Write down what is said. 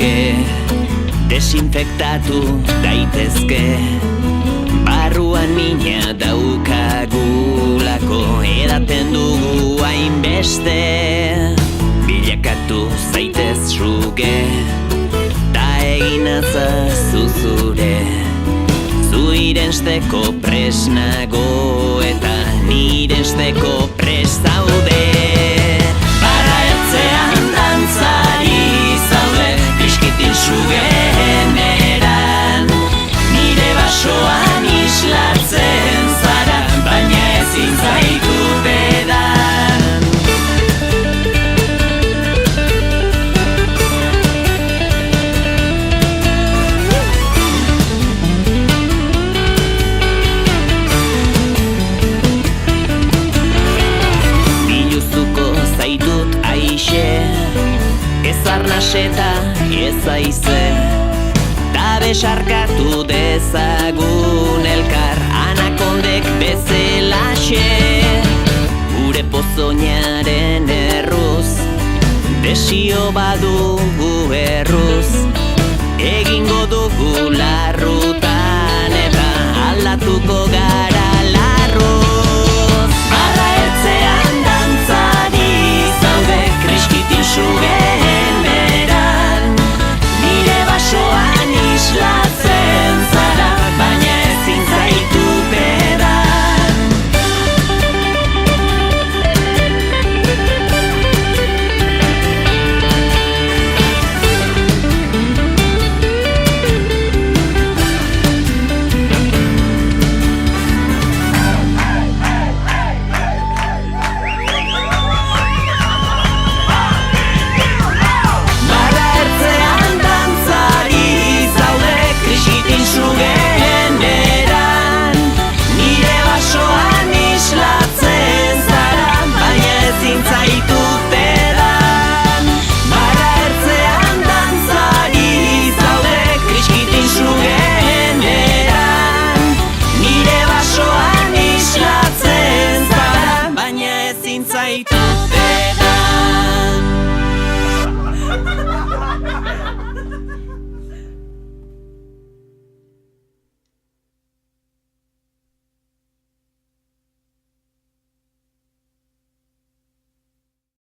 truke desinfektatu daitezke. Barruan mina daukagulako edaten dugu hainbeste. Bilakatu zaitez ruge ta egin azazu zure. Zu irensteko pres nago eta nirensteko pres zaude. Barra ertzean dantzari zaude, kriskitin sugeen eran. Nire basoan islatzen zara, baina ezin zaitu bedan. Biluzuko zaitut aixe, ez arnaseta ez aize. Ta besarkatu dezagun elkar anakondek bezelaxe. Gure pozoinaren erruz, desio badugu erruz. Egingo dugu larrutan eta aldatuko gara larruz. Barra ertzean dantzari zaude, kriskitin sugeen beran. Nire basoan islatzen zara, baina ezin zaitu bedan. Barra ertzean dantzari zaude, kriskitin sugeen eran. Nire basoan islatzen zara, baina ezin zaitu bedan. Barra ertzean dantzari zaude, kriskitin sugeen eran. Nire basoan islatzen zara, baina ezin zaitu bedan.